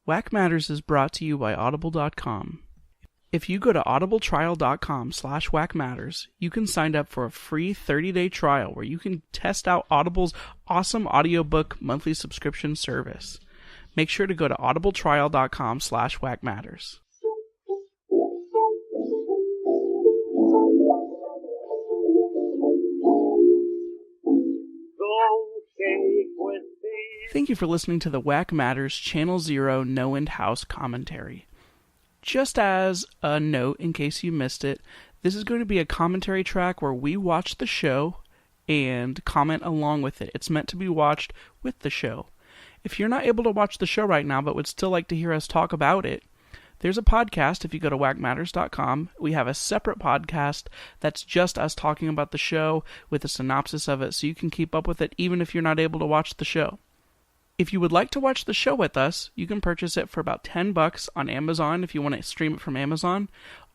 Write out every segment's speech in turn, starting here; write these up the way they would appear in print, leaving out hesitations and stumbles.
Wackmatters is brought to you by Audible.com. If you go to audibletrial.com/Wackmatters, you can sign up for a free 30-day trial where you can test out Audible's awesome audiobook monthly subscription service. Make sure to go to audibletrial.com/Wackmatters. Thank you for listening to the Wackmatters Channel Zero NoEnd House commentary. Just as a note, in case you missed it, this is going to be a commentary track where we watch the show and comment along with it. It's meant to be watched with the show. If you're not able to watch the show right now but would still like to hear us talk about it, there's a podcast. If you go to wackmatters.com, we have a separate podcast that's just us talking about the show with a synopsis of it, so you can keep up with it even if you're not able to watch the show. If you would like to watch the show with us, you can purchase it for about $10 on Amazon if you want to stream it from Amazon.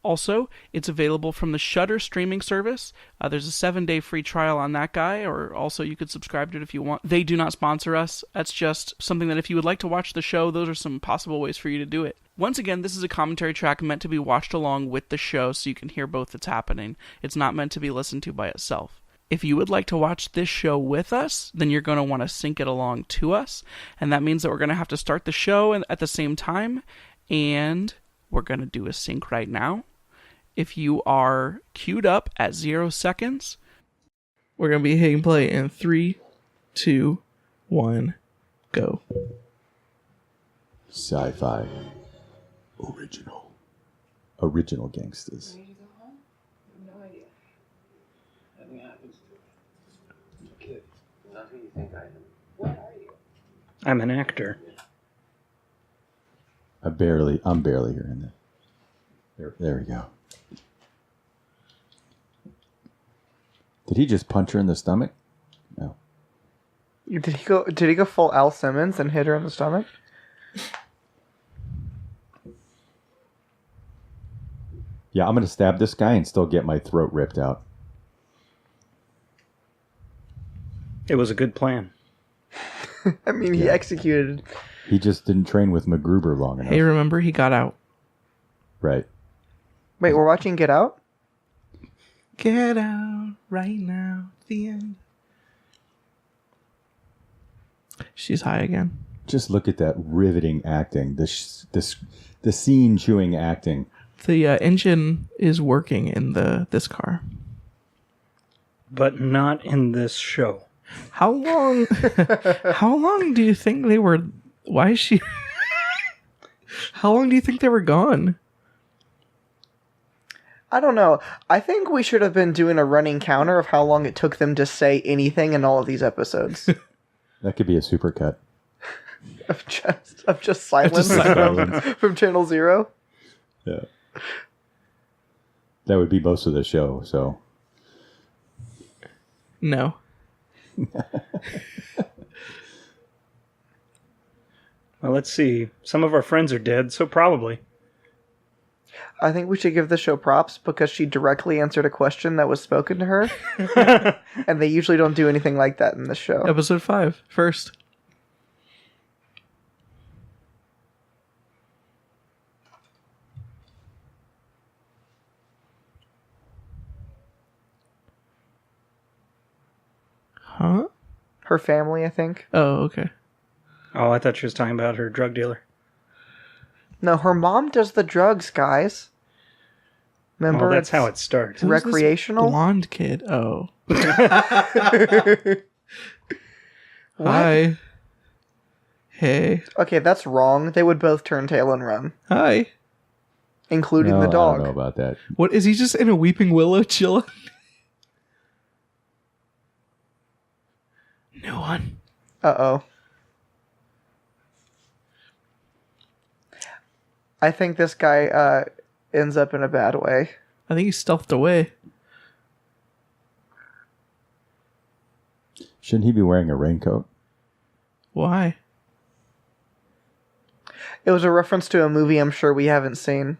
Also, it's available from the Shudder streaming service. There's a 7-day free trial on that guy, or also you could subscribe to it if you want. They do not sponsor us. That's just something that if you would like to watch the show, those are some possible ways for you to do it. Once again, this is a commentary track meant to be watched along with the show so you can hear both that's happening. It's not meant to be listened to by itself. If you would like to watch this show with us, then you're going to want to sync it along to us. And that means that we're going to have to start the show at the same time. And we're going to do a sync right now. If you are queued up at 0 seconds, we're going to be hitting play in 3, 2, 1, go. Sci-fi. Original gangsters. I'm an actor. I'm barely hearing that. There we go. Did he just punch her in the stomach? No. Did he go full Al Simmons and hit her in the stomach? Yeah, I'm gonna stab this guy and still get my throat ripped out. It was a good plan. I mean, he executed. He just didn't train with MacGruber long enough. Hey, remember, he got out. Right. Wait, we're watching Get Out? Get out right now. The end. She's high again. Just look at that riveting acting. The scene-chewing acting. The engine is working in this car. But not in this show. How long do you think they were... Why is she... How long do you think they were gone? I don't know. I think we should have been doing a running counter of how long it took them to say anything in all of these episodes. That could be a supercut. of just silence from Channel Zero. Yeah. That would be most of the show, so... No. Well, let's see. Some of our friends are dead, so probably. I think we should give the show props because she directly answered a question that was spoken to her. And they usually don't do anything like that in the show. Episode 5, first. Huh? Her family, I think. Oh, okay. Oh, I thought she was talking about her drug dealer. No, her mom does the drugs, guys. Remember? Well, that's how it starts. Who's this recreational? blonde kid. Oh. What? Hi. Hey. Okay, that's wrong. They would both turn tail and run. Hi. Including No, the I dog. don't know about that. What, is he just in a weeping willow chilling? No one. Uh-oh. I think this guy ends up in a bad way. I think he stealthed away. Shouldn't he be wearing a raincoat? Why? It was a reference to a movie I'm sure we haven't seen.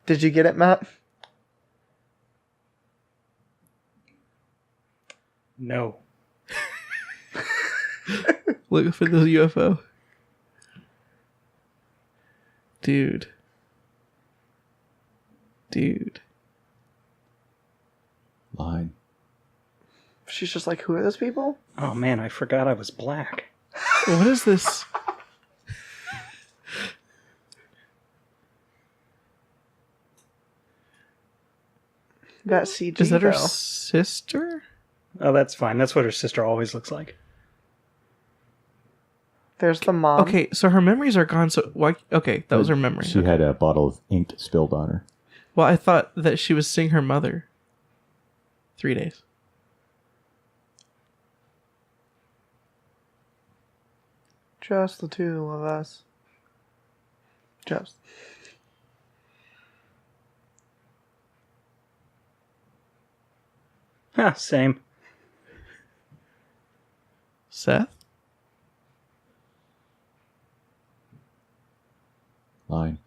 Did you get it, Matt? No. Look for the UFO. Dude. Line. She's just like, who are those people? Oh man, I forgot I was black. What is this? That CG, Is that her though. sister? Oh, that's fine. That's what her sister always looks like. There's the mom. Okay, so her memories are gone. So why? Okay, that was her memory. She had a bottle of ink spilled on her. Well, I thought that she was seeing her mother. 3 days. Just the two of us. Just. Same. Seth? Line.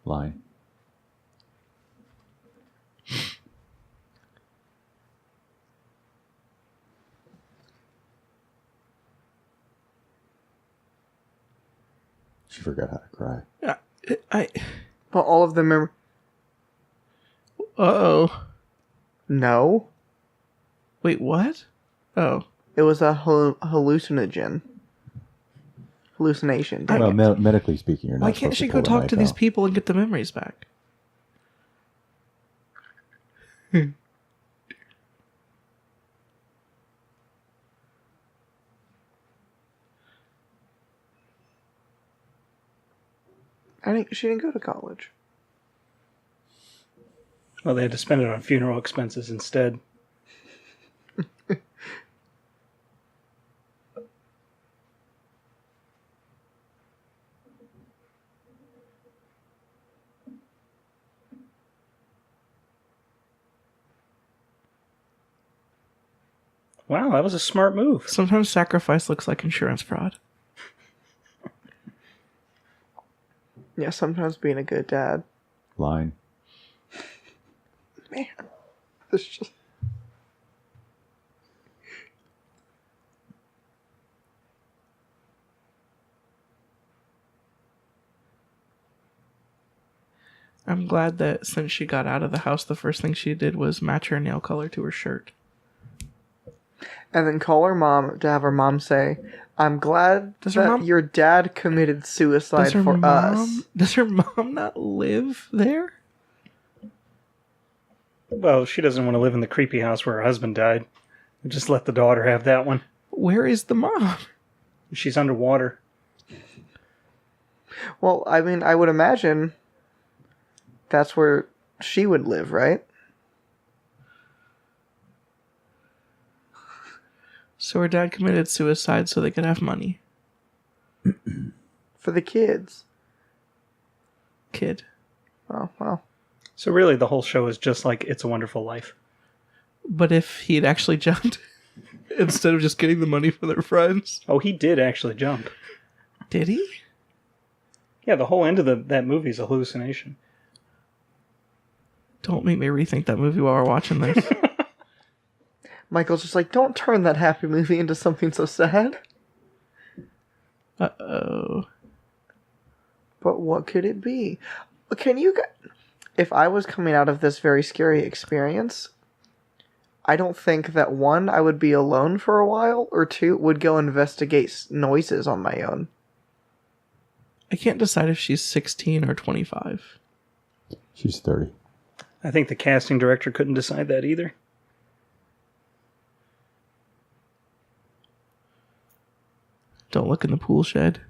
Line. She forgot how to cry. Well, all of them are... Uh-oh. No. Wait, what? Oh. It was a hallucinogen. Hallucination. Dang Well, it. medically speaking, you're not Why can't supposed she to go pull a talk knife to these out. people and get the memories back? She didn't go to college. Well, they had to spend it on funeral expenses instead. Wow, that was a smart move. Sometimes sacrifice looks like insurance fraud. Yeah, sometimes being a good dad. Line. Man. This just... I'm glad that since she got out of the house, the first thing she did was match her nail color to her shirt. And then call her mom to have her mom say, I'm glad that your dad committed suicide for us. Does her mom not live there? Well, she doesn't want to live in the creepy house where her husband died. Just let the daughter have that one. Where is the mom? She's underwater. Well, I mean, I would imagine that's where she would live, right? So her dad committed suicide so they could have money. For the kids. Kid. Oh, well. So really, the whole show is just like It's a Wonderful Life. But if he had actually jumped, instead of just getting the money for their friends. Oh, he did actually jump. Did he? Yeah, the whole end of that movie is a hallucination. Don't make me rethink that movie while we're watching this. Michael's just like, don't turn that happy movie into something so sad. Uh-oh. But what could it be? Can you... If I was coming out of this very scary experience, I don't think that, one, I would be alone for a while, or two, would go investigate noises on my own. I can't decide if she's 16 or 25. She's 30. I think the casting director couldn't decide that either. Don't look in the pool shed.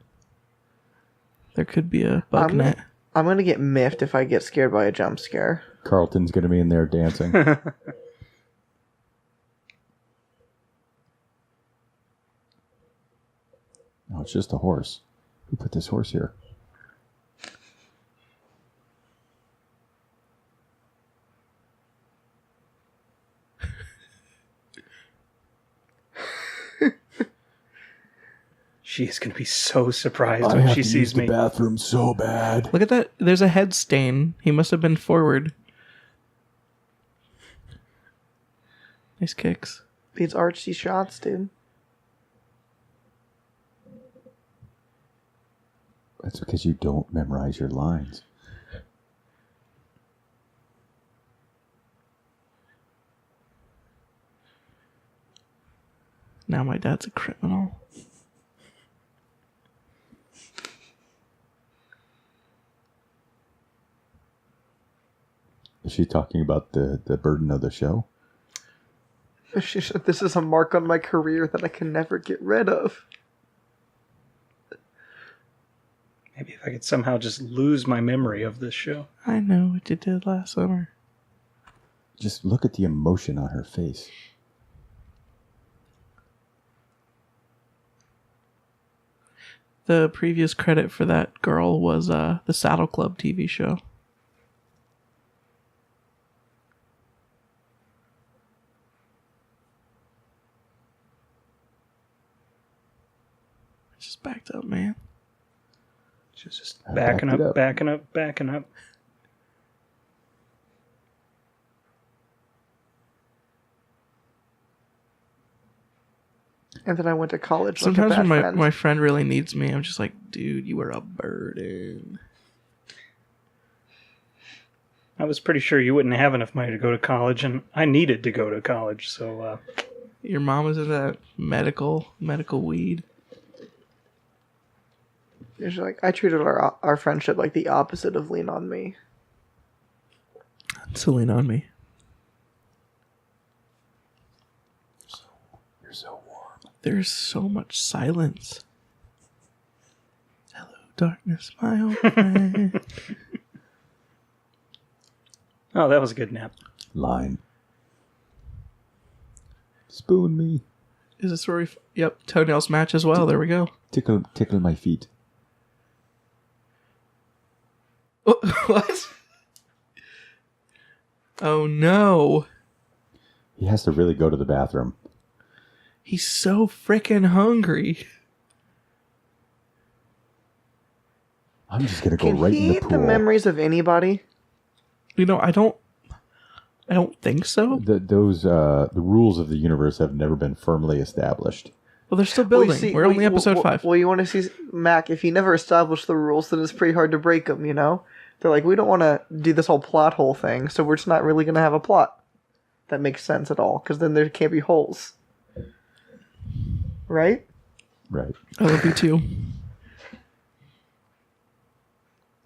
There could be a bug net. I'm gonna get miffed if I get scared by a jump scare. Carlton's going to be in there dancing. Oh, it's just a horse. Who put this horse here? She is going to be so surprised when she sees me. The bathroom so bad. Look at that. There's a head stain. He must have been forward. Nice kicks. These artsy shots, dude. That's because you don't memorize your lines. Now my dad's a criminal. Is she talking about the burden of the show? She said, "This is a mark on my career that I can never get rid of." Maybe if I could somehow just lose my memory of this show. I know what you did last summer. Just look at the emotion on her face. The previous credit for that girl was the Saddle Club TV show. I just backed up, man. She's just I backing backed it up, up. backing up, backing up. And then I went to college. Like Sometimes a bad when friend. my friend really needs me, I'm just like, dude, you are a burden. I was pretty sure you wouldn't have enough money to go to college, and I needed to go to college, so Your mom is in that medical weed. She's like, I treated our friendship like the opposite of lean on me. To lean on me. You're so warm. There's so much silence. Hello, darkness, my old friend. oh, that was a good nap. Line. Spoon me. Is this where we... Yep, toenails match as well. There we go. Tickle my feet. What? Oh, no. He has to really go to the bathroom. He's so freaking hungry. I'm just gonna go Can right he in the eat pool. the memories of anybody? You know, I don't think so. The rules of the universe have never been firmly established. Well, they're still Well, you building. see- We're well, only episode 5. Well, you want to see Mac? If he never established the rules, then it's pretty hard to break them. You know, they're like, we don't want to do this whole plot hole thing, so we're just not really going to have a plot that makes sense at all, because then there can't be holes, right? Right. I love you too.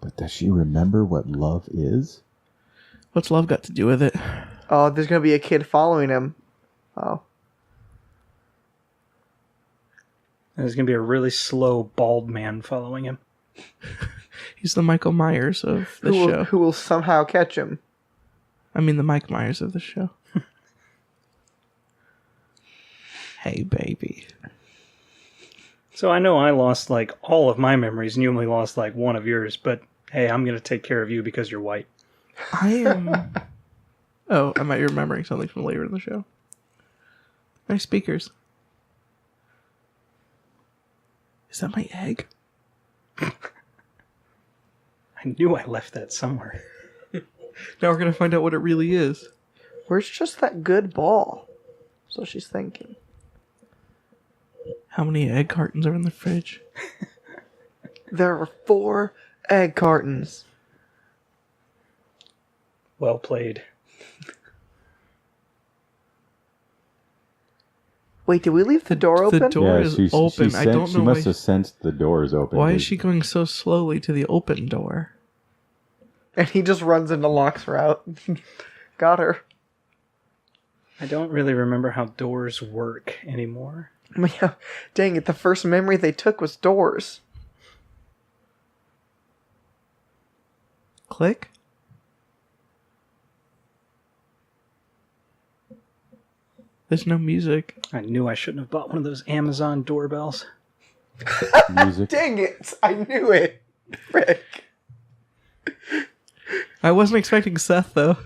But does she remember what love is? What's love got to do with it? Oh, there's going to be a kid following him. Oh, There's going to be a really slow, bald man following him. He's the Michael Myers of the show. who will somehow catch him? I mean, the Mike Myers of the show. Hey, baby. So I know I lost, like, all of my memories, and you only lost, like, one of yours, but hey, I'm going to take care of you because you're white. I am... Oh, I might be remembering something from later in the show. Nice speakers. Is that my egg? I knew I left that somewhere. Now we're going to find out what it really is. Where's just that good ball? So she's thinking. How many egg cartons are in the fridge? There are 4 egg cartons. Well played. Wait, did we leave the door open? The door is open. I don't She know must why. have sensed the door is open. Why is she going so slowly to the open door? And he just runs into Locke's route. Got her. I don't really remember how doors work anymore. Yeah, dang it, the first memory they took was doors. Click? There's no music. I knew I shouldn't have bought one of those Amazon doorbells. music? Dang it, I knew it. Frick. I wasn't expecting Seth, though.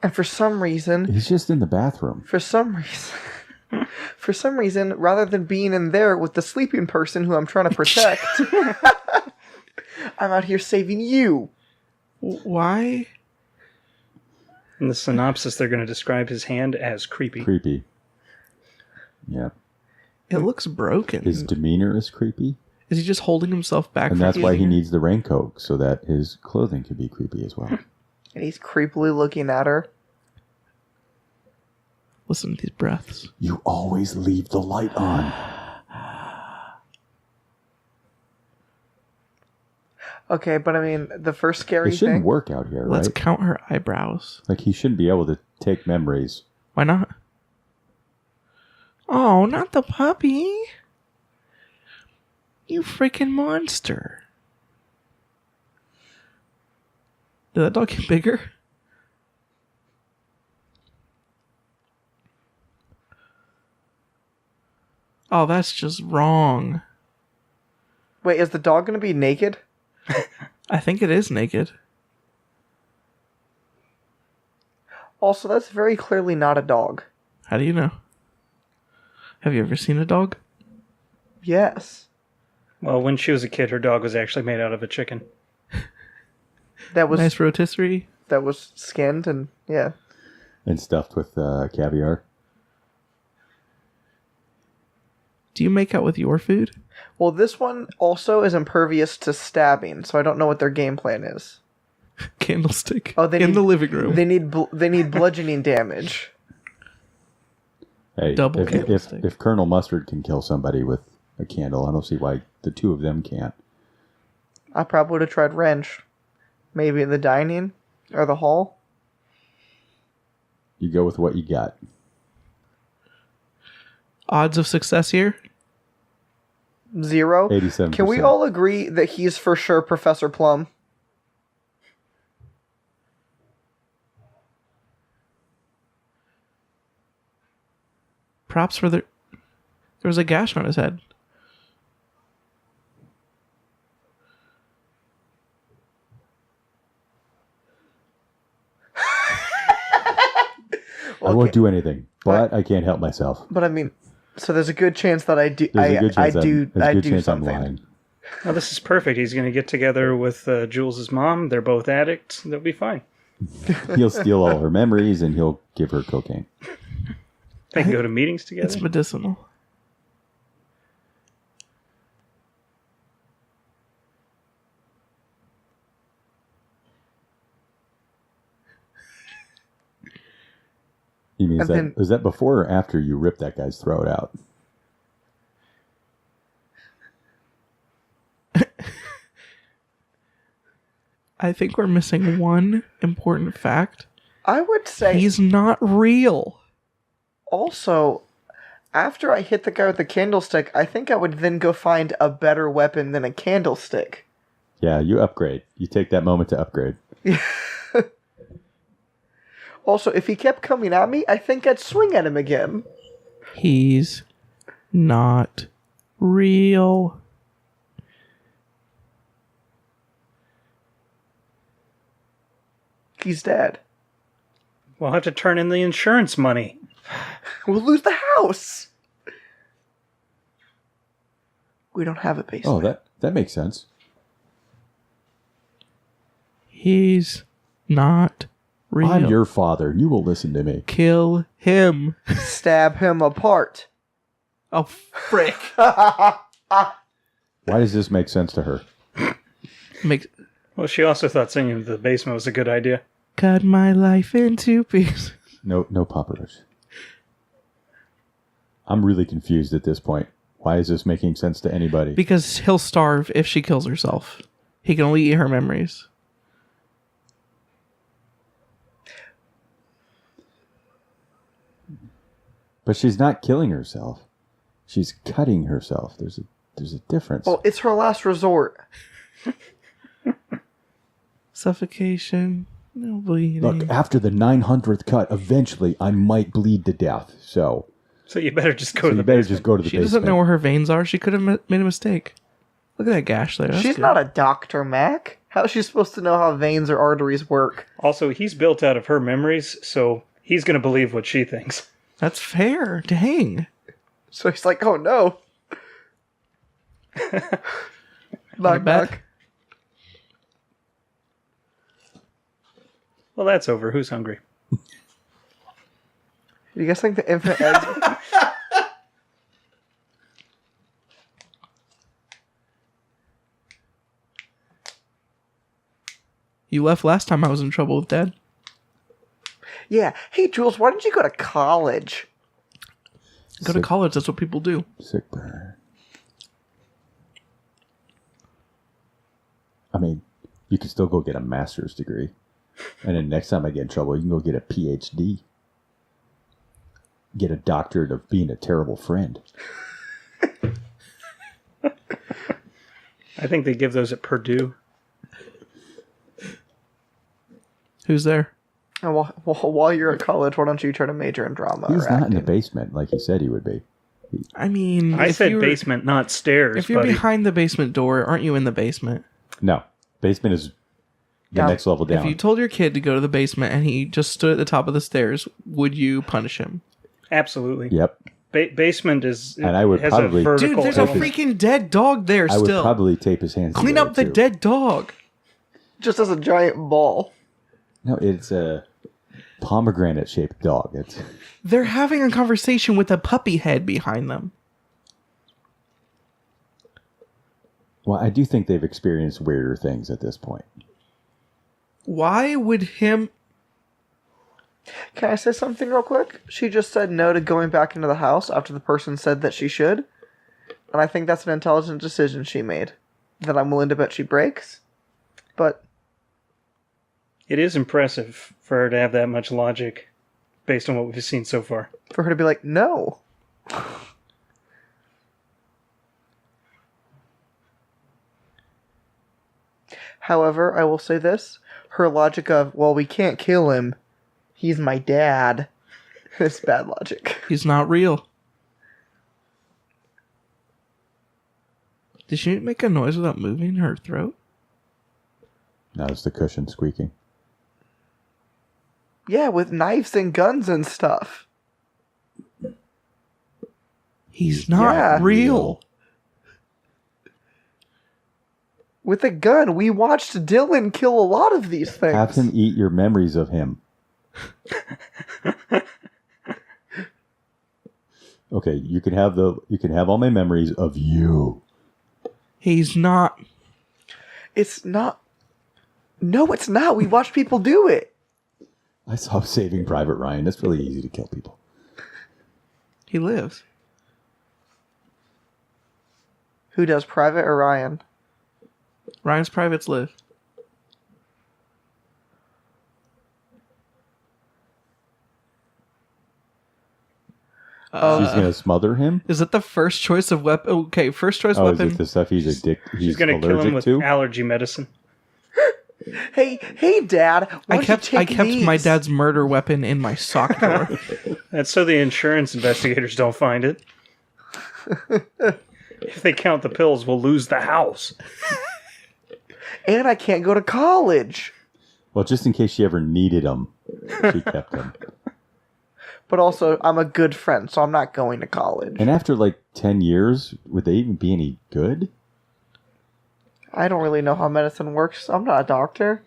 And for some reason, He's just in the bathroom. for some reason, For some reason, rather than being in there with the sleeping person who I'm trying to protect, I'm out here saving you. Why? In the synopsis, they're going to describe his hand as creepy. Creepy. Yeah. It looks broken. His demeanor is creepy. Is he just holding himself back? And for that's why he easier? needs the raincoat, so that his clothing can be creepy as well. And he's creepily looking at her. Listen to these breaths. You always leave the light on. Okay, but I mean, the first scary It shouldn't thing... work out here, Let's right? count her eyebrows. Like, he shouldn't be able to take memories. Why not? Oh, not the puppy. You freaking monster. Did that dog get bigger? Oh, that's just wrong. Wait, is the dog going to be naked? I think it is naked. Also, that's very clearly not a dog. How do you know? Have you ever seen a dog? Yes. Well, when she was a kid, her dog was actually made out of a chicken. That was Nice rotisserie. that was skinned and yeah. And stuffed with caviar. Do you make out with your food? Well, this one also is impervious to stabbing, so I don't know what their game plan is. Candlestick. Oh, they in need- the living room. They need bludgeoning damage. Hey, Double if candlestick. Colonel Mustard can kill somebody with a candle, I don't see why the two of them can't. I probably would have tried wrench. Maybe in the dining or the hall. You go with what you got. Odds of success here? 0. 87%. Can we all agree that he's for sure Professor Plum? Props for the... There was a gash on his head. I won't do anything, but I can't help myself. But I mean, so there's a good chance that I do. There's a good chance I do. there's a I good do chance something. I'm lying. Well, this is perfect. He's going to get together with Jules' mom. They're both addicts. They'll be fine. He'll steal all her memories and he'll give her cocaine. They can go to meetings together. It's medicinal. You mean, And is that before or after you rip that guy's throat out? I think we're missing one important fact. I would say He's not real. also, after I hit the guy with the candlestick, I think I would then go find a better weapon than a candlestick. Yeah, you upgrade. You take that moment to upgrade. Also, if he kept coming at me, I think I'd swing at him again. He's not real. He's dead. We'll have to turn in the insurance money. We'll lose the house. We don't have a basement. Oh, that makes sense. He's not real. I'm your father. You will listen to me. Kill him. Stab him apart. Oh, frick. Why does this make sense to her? Makes Well, she also thought singing the basement was a good idea. cut my life into pieces. No poppers. I'm really confused at this point. Why is this making sense to anybody? Because he'll starve if she kills herself. He can only eat her memories. But she's not killing herself. She's cutting herself. There's a difference. Well, it's her last resort. Suffocation. No bleeding. Look, after the 900th cut, eventually I might bleed to death. So So you better just go to you the better basement. just go to the She basement. doesn't know where her veins are. She could have made a mistake. Look at that gash there. That's She's good. not a doctor, Mac. How's she supposed to know how veins or arteries work? Also, he's built out of her memories, so he's going to believe what she thinks. That's fair. Dang. So he's like, oh no. Knock, bet? knock. Well, that's over. Who's hungry? You guys think the infant eggs... You left last time I was in trouble with Dad. Yeah. Hey, Jules, why didn't you go to college? Go to college. That's what people do. Sick burn. I mean, you can still go get a master's degree. And then next time I get in trouble, you can go get a PhD. Get a doctorate of being a terrible friend. I think they give those at Purdue. Who's there? And while you're at college, why don't you try to major in drama? He's or not in the acting? basement like he said he would be. I mean, I if said you're- basement, not stairs. If you're buddy. behind the basement door, aren't you in the basement? No. Basement is the Down. next level down. If you told your kid to go to the basement and he just stood at the top of the stairs, would you punish him? Absolutely. Yep. Basement is. And I would has probably- a vertical Dude, there's a element. freaking dead dog there I would still. probably tape his hands Clean together, up the too. dead dog. Just as a giant ball. No, it's a pomegranate-shaped dog. It's They're having a conversation with a puppy head behind them. well, I do think they've experienced weirder things at this point. Why would him... Can I say something real quick? She just said no to going back into the house after the person said that she should. And I think that's an intelligent decision she made. That I'm willing to bet she breaks. But It is impressive for her to have that much logic based on what we've seen so far. for her to be like, no. However, I will say this. Her logic of, well, we can't kill him. He's my dad. It's bad logic. He's not real. Did she make a noise without moving her throat? Now it's the cushion squeaking. Yeah, with knives and guns and stuff. He's not Yeah. real. With a gun, we watched Dylan kill a lot of these things. Have him eat your memories of him. Okay, you can have all my memories of you. He's not. It's not. No, it's not. We watched people do it. I saw Saving Private Ryan. It's really easy to kill people. He lives. Who does, Private or Ryan? Ryan's privates live. She's gonna smother him. Is it the first choice of weapon? Okay, first choice Oh, is weapon. it the stuff he's She's going to kill him with to? allergy medicine. Hey, Dad. Why I kept my these? dad's murder weapon in my sock drawer. That's so the insurance investigators don't find it. If they count the pills, we'll lose the house. And I can't go to college. Well, just in case she ever needed them, she kept them. But also, I'm a good friend, so I'm not going to college. And after like 10 years, would they even be any good? I don't really know how medicine works. I'm not a doctor.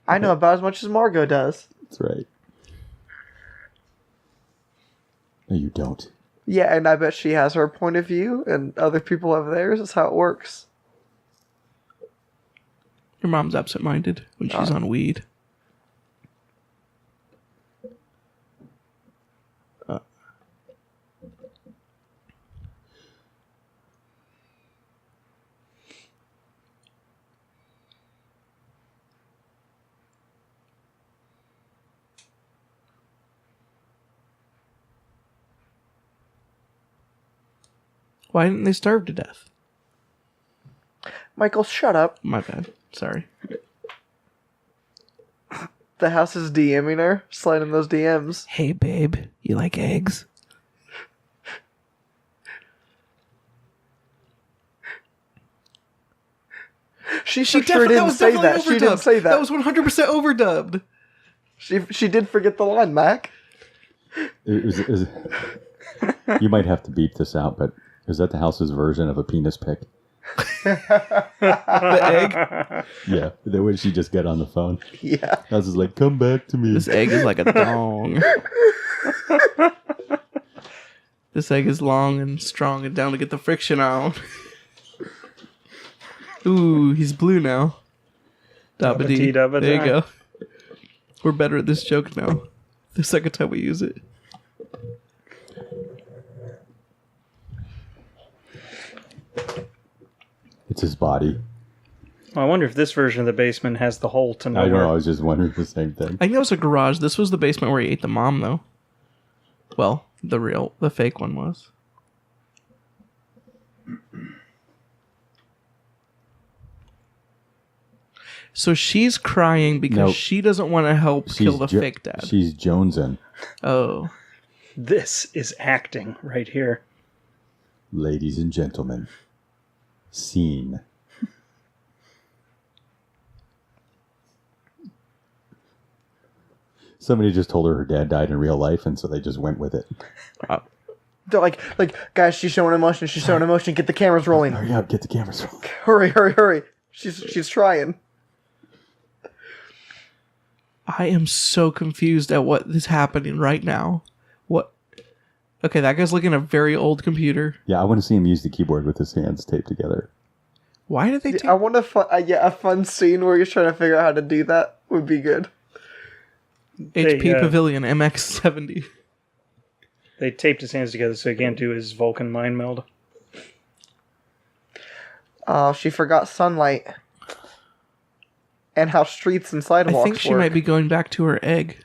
I know about as much as Margot does. That's right. No, you don't. Yeah, and I bet she has her point of view, and other people have theirs. That's how it works. Your mom's absent-minded when she's on weed. Why didn't they starve to death? Michael, shut up. My bad. Sorry. The house is DMing her. Slide in those DMs. Hey, babe, you like eggs? She sure didn't say that. She didn't say that. That was 100% overdubbed. She did forget the line, Mac. It was, you might have to beep this out, but is that the house's version of a penis pic? The egg? Yeah, the way she just got on the phone. Yeah. House is like, come back to me. This egg is like a dong. This egg is long and strong and down to get the friction out. Ooh, he's blue now. Dabba-dee, dabba-da. There you go. We're better at this joke now. The second time we use it. It's his body. I wonder if this version of the basement has the hole to I nowhere. don't know. I was just wondering the same thing. I think that was a garage. This was the basement where he ate the mom, though. Well, the fake one was. So she's crying because Nope. she doesn't want to help kill the fake dad. She's jonesing. Oh. This is acting right here. Ladies and gentlemen. Scene. Somebody just told her dad died in real life, and so they just went with it. They're like, guys, she's showing emotion. She's showing emotion. Get the cameras rolling. Hurry up, get the cameras rolling. Hurry, hurry, hurry. She's trying. I am so confused at what is happening right now. What? Okay, that guy's looking at a very old computer. Yeah, I want to see him use the keyboard with his hands taped together. Why did they take... I want a fun scene where you're trying to figure out how to do that would be good. HP Pavilion MX70. They taped his hands together so he can't do his Vulcan mind meld. Oh, she forgot sunlight. And how streets and sidewalks I think she might be going back to her egg.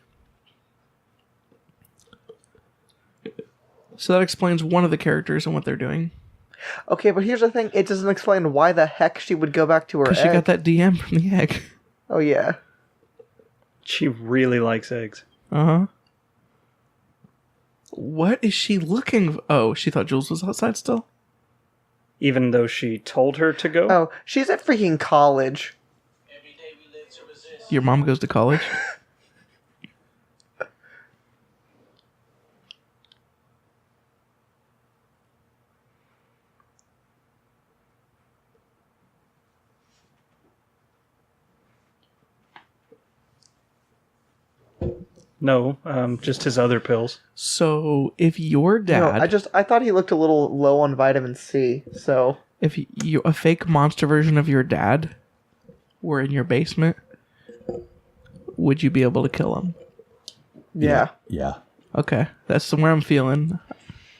So that explains one of the characters and what they're doing. Okay, but here's the thing. It doesn't explain why the heck she would go back to her egg. Because she got that DM from the egg. Oh, yeah. She really likes eggs. Uh-huh. What is she looking... Oh, she thought Jules was outside still? Even though she told her to go? Oh, she's at freaking college. Your mom goes to college? No, just his other pills. So, if your dad... No, I thought he looked a little low on vitamin C, so... If you a fake monster version of your dad were in your basement, would you be able to kill him? Yeah. Yeah. Okay, that's where I'm feeling.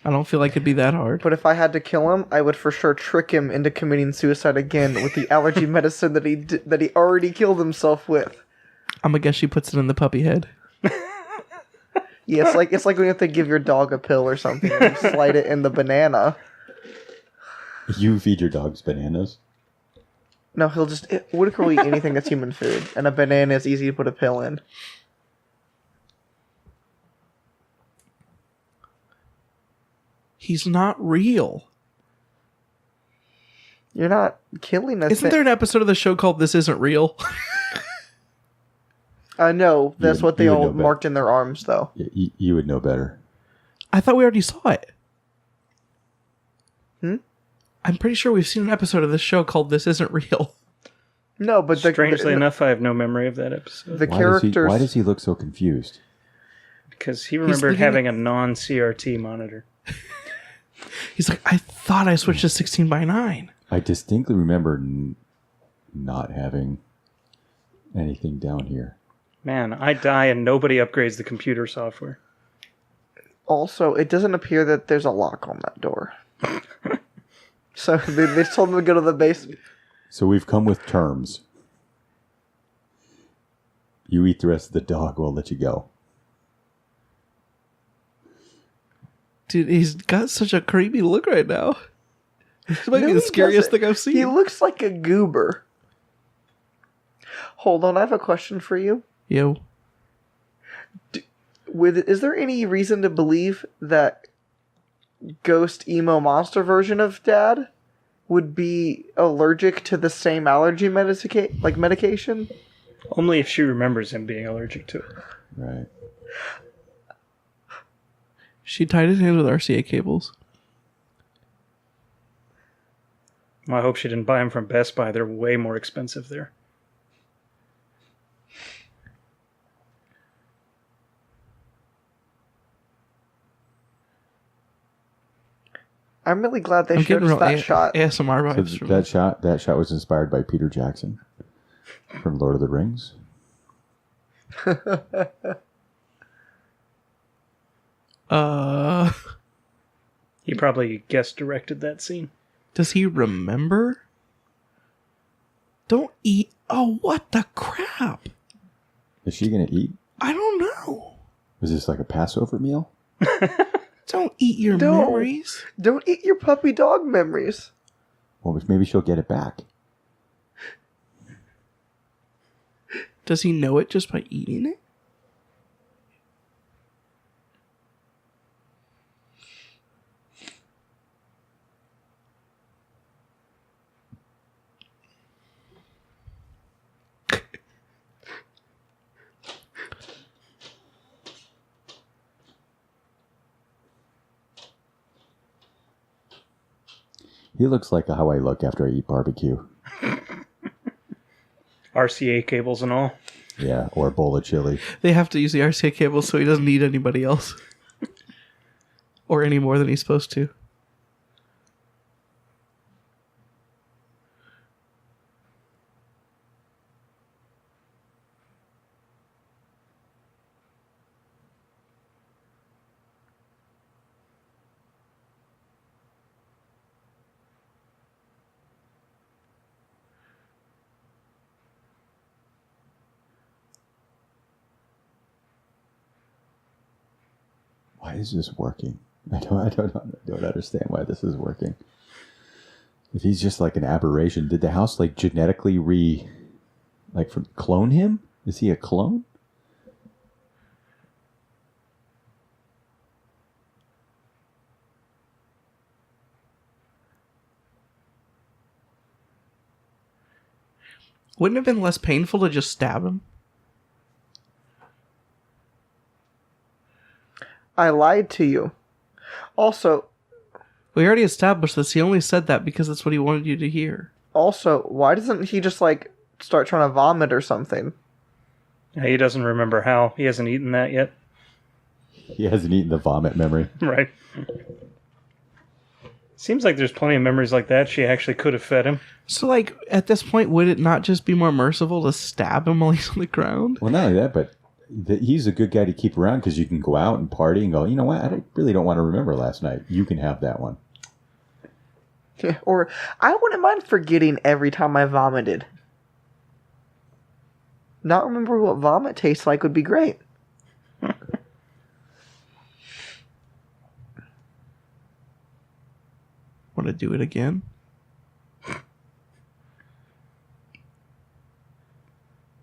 I don't feel like it'd be that hard. But if I had to kill him, I would for sure trick him into committing suicide again with the allergy medicine that he already killed himself with. I'm gonna guess she puts it in the puppy head. Yeah, it's like when you have to give your dog a pill or something and you slide it in the banana. You feed your dogs bananas? No, Whitaker will eat anything that's human food, and a banana is easy to put a pill in. He's not real. You're not killing us. Isn't there an episode of the show called This Isn't Real? No, that's what they you would all know better. marked in their arms, though. You would know better. I thought we already saw it. Hmm? I'm pretty sure we've seen an episode of this show called This Isn't Real. No, but Strangely enough, I have no memory of that episode. the characters... Why does he look so confused? Because he remembered having a non-CRT monitor. He's like, I thought I switched to 16:9. I distinctly remember not having anything down here. Man, I die and nobody upgrades the computer software. Also, it doesn't appear that there's a lock on that door. So they told him to go to the basement. So we've come with terms. You eat the rest of the dog, we'll let you go. Dude, he's got such a creepy look right now. This might be No, the he scariest doesn't. thing I've seen. He looks like a goober. Hold on, I have a question for you. Yo. Is there any reason to believe that ghost emo monster version of Dad would be allergic to the same allergy medication? Only if she remembers him being allergic to it. Right. She tied his hands with RCA cables. Well, I hope she didn't buy them from Best Buy. They're way more expensive there. I'm really glad they showed us that shot. ASMR vibes. So that shot was inspired by Peter Jackson from Lord of the Rings. He probably guest directed that scene. Does he remember? Don't eat. Oh, what the crap? Is she going to eat? I don't know. Is this like a Passover meal? Don't eat your memories. Don't eat your puppy dog memories. Well, maybe she'll get it back. Does he know it just by eating it? He looks like how I look after I eat barbecue. RCA cables and all. Yeah, or a bowl of chili. They have to use the RCA cable so he doesn't need anybody else. Or any more than he's supposed to. Why is this working? I don't understand why this is working. If he's just like an aberration, did the house like genetically clone him? Is he a clone? Wouldn't it have been less painful to just stab him? I lied to you. Also, We already established this. He only said that because that's what he wanted you to hear. Also, why doesn't he just, like, start trying to vomit or something? Yeah, he doesn't remember how. He hasn't eaten that yet. He hasn't eaten the vomit memory. Right. Seems like there's plenty of memories like that she actually could have fed him. So, like, at this point, would it not just be more merciful to stab him while he's on the ground? Well, not only that, but he's a good guy to keep around because you can go out and party and go, you know what, I really don't want to remember last night. You can have that one. Yeah, or, I wouldn't mind forgetting every time I vomited. Not remember what vomit tastes like would be great. Want to do it again?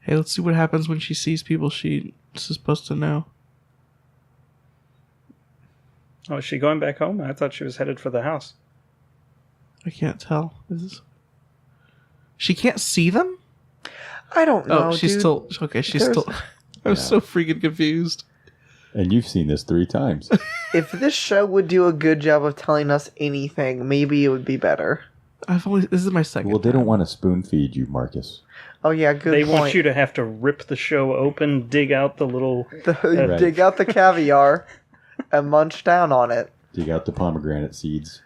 Hey, let's see what happens when she sees people she's supposed to know. Oh, is she going back home? I thought she was headed for the house. I can't tell. She can't see them? I don't know, Oh, she's dude. still... Okay, she's still... I was so freaking confused. And you've seen this 3 times. If this show would do a good job of telling us anything, maybe it would be better. This is my second Well, they time. don't want to spoon feed you, Marcus. Oh yeah, good They point. want you to have to rip the show open, dig out the little... Right. Dig out the caviar and munch down on it. Dig out the pomegranate seeds.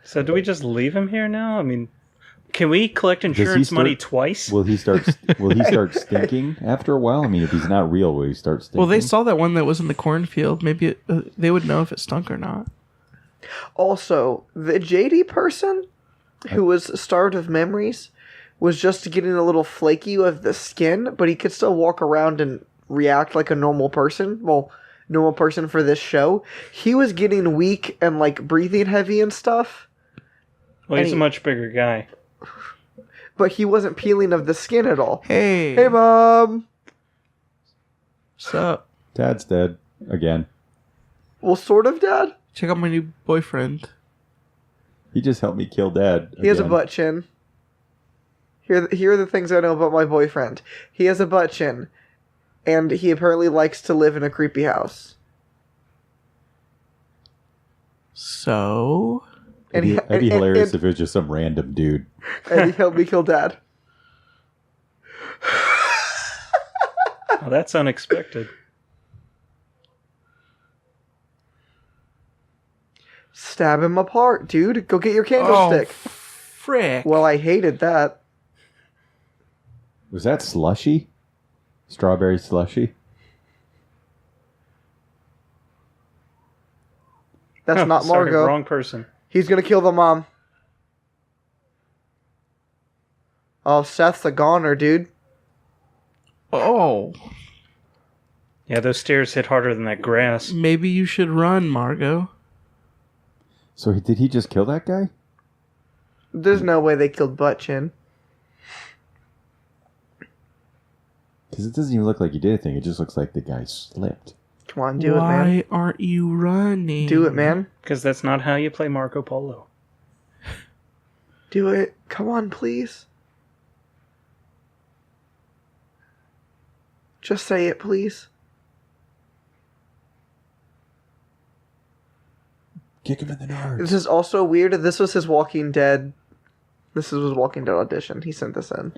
So do we just leave him here now? I mean, can we collect insurance money twice? Will he start stinking after a while? I mean, if he's not real, will he start stinking? Well, they saw that one that was in the cornfield. Maybe they would know if it stunk or not. Also, the JD person who was starved of memories was just getting a little flaky of the skin, but he could still walk around and react like a normal person. Well, normal person for this show. He was getting weak and like breathing heavy and stuff. Well, he's a much bigger guy. But he wasn't peeling of the skin at all. Hey. Hey, Mom! What's up? Dad's dead. Again. Well, sort of, Dad. Check out my new boyfriend. He just helped me kill Dad. He has a again. butt chin. Here are the things I know about my boyfriend. He has a butt chin. And he apparently likes to live in a creepy house. So... It'd be hilarious if it was just some random dude. Eddie, help me kill Dad. Oh, that's unexpected. Stab him apart, dude. Go get your candlestick. Frick. Well, I hated that. Was that slushy? Strawberry slushy? That's not Sorry, Margot. wrong person. He's gonna kill the mom. Oh, Seth's a goner, dude. Oh. Yeah, those stairs hit harder than that grass. Maybe you should run, Margot. So did he just kill that guy? There's no way they killed Butt Chin. Because it doesn't even look like he did anything. It just looks like the guy slipped. Come on, do it, man. Why aren't you running? Do it, man. Because that's not how you play Marco Polo. Do it. Come on, please. Just say it, please. Kick him in the nards. This is also weird. This was his Walking Dead. This was his Walking Dead audition. He sent this in.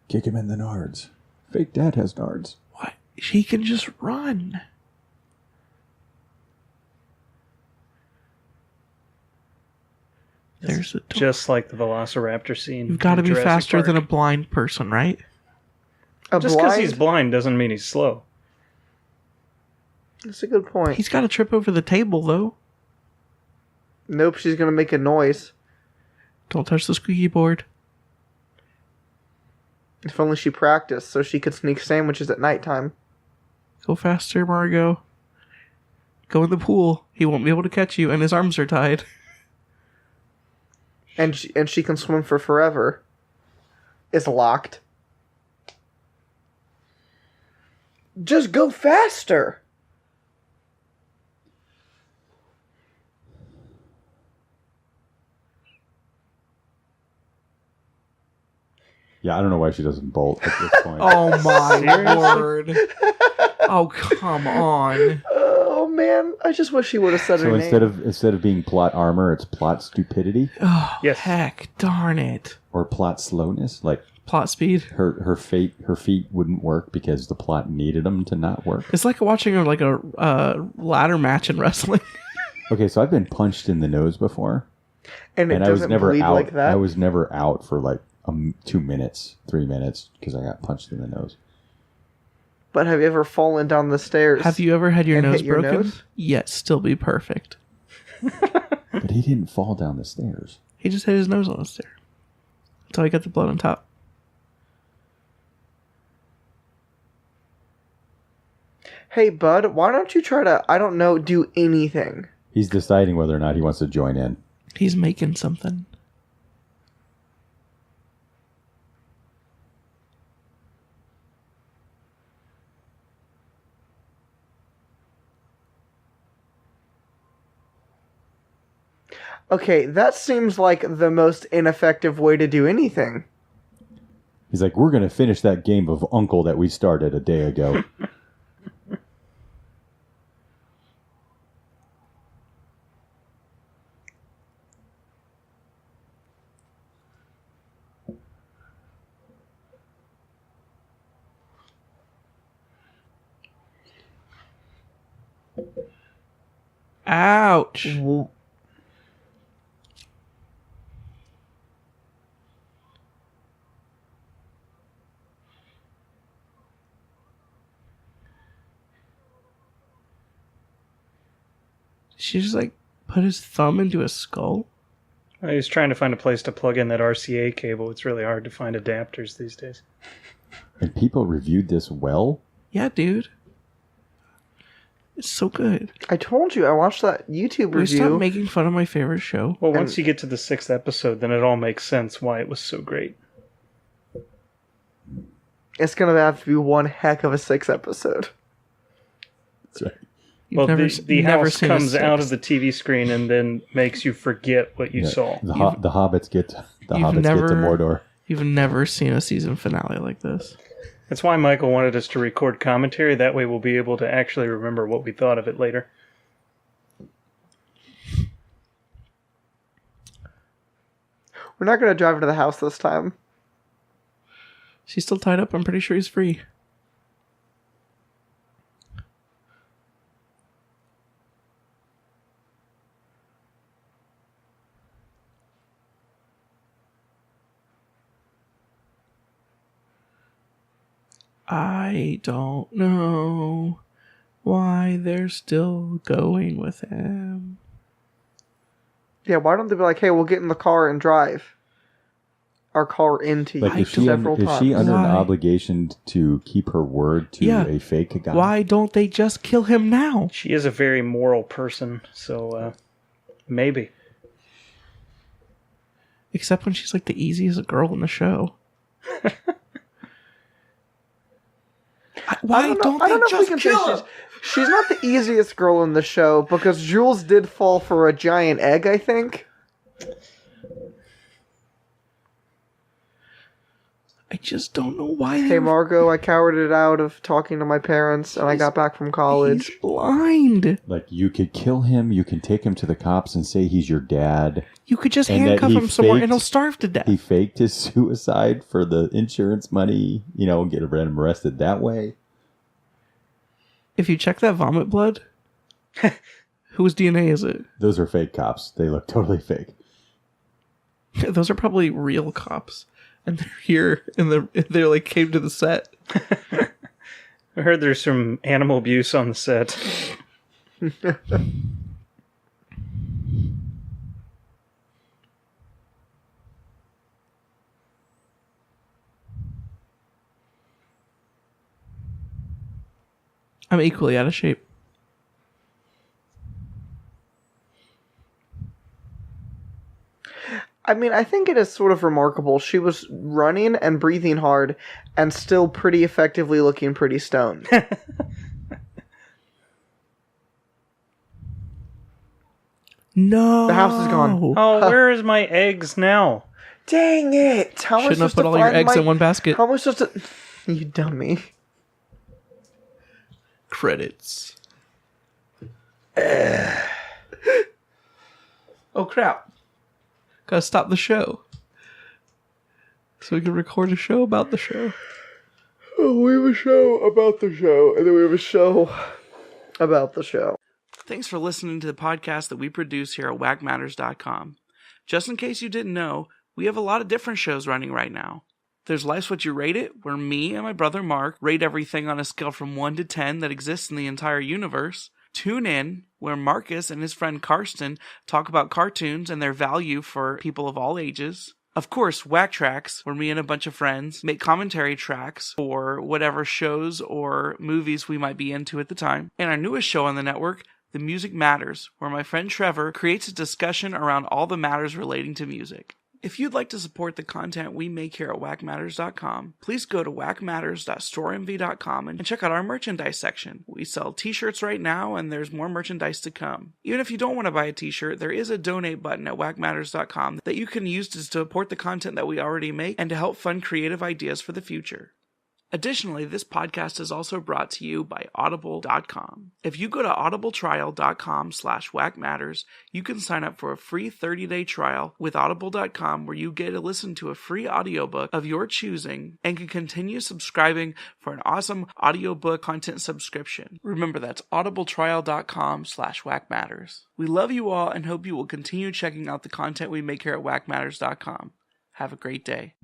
Kick him in the nards. Fake dad has nards. What? She can just run. There's a door. Just like the Velociraptor scene. You've got to in be Jurassic faster Park. than a blind person, right? Just because he's blind doesn't mean he's slow. That's a good point. He's got to trip over the table, though. Nope, she's gonna make a noise. Don't touch the squeaky board. If only she practiced so she could sneak sandwiches at nighttime. Go faster, Margot. Go in the pool. He won't be able to catch you, and his arms are tied. And she can swim for forever. It's locked. Just go faster! Yeah, I don't know why she doesn't bolt at this point. Oh my Seriously? lord. Oh, come on. Oh man, I just wish she would have said So her instead of being plot armor, it's plot stupidity Oh, Yes. heck, darn it. or plot slowness. Like Plot speed. her feet wouldn't work because the plot needed them to not work. It's like watching a ladder match in wrestling. Okay, so I've been punched in the nose before, name. And it and I was doesn't never bleed out. like that. I was never out for like 2 minutes, 3 minutes because I got punched in the nose. But have you ever fallen down the stairs? Have you ever had your And nose hit your broken? nose? Yet still be perfect. But he didn't fall down the stairs. He just hit his nose on the stair. Until he got the blood on top. Hey, bud, why don't you try to, I don't know, do anything? He's deciding whether or not he wants to join in. He's making something. Okay, that seems like the most ineffective way to do anything. He's like, we're going to finish that game of Uncle that we started a day ago. Ouch. She just like put his thumb into his skull. I was trying to find a place to plug in that RCA cable. It's really hard to find adapters these days. And people reviewed this well. Yeah, dude. It's so good. I told you, I watched that YouTube We stop review. making fun of my favorite show. Well, once you get to the 6th episode, then it all makes sense why it was so great. It's gonna have to be one heck of a 6 episode. That's right. You've Well, never the never house seen a comes out of six. the TV screen and then makes you forget what you Yeah, saw. The hobbits get to never- Mordor. You've never seen a season finale like this. That's why Michael wanted us to record commentary. That way we'll be able to actually remember what we thought of it later. We're not going to drive to the house this time. She's still tied up. I'm pretty sure he's free. I don't know why they're still going with him. Yeah, why don't they be like, hey, we'll get in the car and drive our car into you Like, is she several times? under an Why? obligation to keep her word to Yeah. a fake guy? Why don't they just kill him now? She is a very moral person, so maybe. Except when she's like the easiest girl in the show. Why don't I they don't know if we just can say kill him? she's not the easiest girl in the show because Jules did fall for a giant egg, I think. I just don't know why. Hey, Margot, I cowered it out of talking to my parents, and I got back from college. He's blind. Like, you could kill him, you can take him to the cops and say he's your dad. You could just And that handcuff he him somewhere and faked- he'll starve to death. He faked his suicide for the insurance money, and get him arrested that way. If you check that vomit blood, whose DNA is it? Those are fake cops. They look totally fake. Those are probably real cops. And they're here, and they're like came to the set. I heard there's some animal abuse on the set. I'm equally out of shape. I mean, I think it is sort of remarkable. She was running and breathing hard and still pretty effectively looking pretty stoned. No. The house is gone. Oh, where is my eggs now? Dang it! How am I Shouldn't have supposed put to all your find eggs my... in one basket. How am I supposed to... You dummy. Credits. Oh crap. Gotta stop the show. So we can record a show about the show. Oh, we have a show about the show, and then we have a show about the show. Thanks for listening to the podcast that we produce here at Wackmatters.com. Just in case you didn't know, we have a lot of different shows running right now. There's Life's What You Rate It, where me and my brother Mark rate everything on a scale from 1 to 10 that exists in the entire universe. Tune In, where Marcus and his friend Karsten talk about cartoons and their value for people of all ages. Of course, WackTracks, where me and a bunch of friends make commentary tracks for whatever shows or movies we might be into at the time. And our newest show on the network, The Music Matters, where my friend Trevor creates a discussion around all the matters relating to music. If you'd like to support the content we make here at Wackmatters.com, please go to wackmatters.storeenvy.com and check out our merchandise section. We sell t-shirts right now, and there's more merchandise to come. Even if you don't want to buy a t-shirt, there is a donate button at wackmatters.com that you can use to support the content that we already make and to help fund creative ideas for the future. Additionally, this podcast is also brought to you by Audible.com. If you go to audibletrial.com/wackmatters, you can sign up for a free 30-day trial with Audible.com where you get to listen to a free audiobook of your choosing and can continue subscribing for an awesome audiobook content subscription. Remember, that's audibletrial.com/wackmatters. We love you all and hope you will continue checking out the content we make here at Wackmatters.com. Have a great day.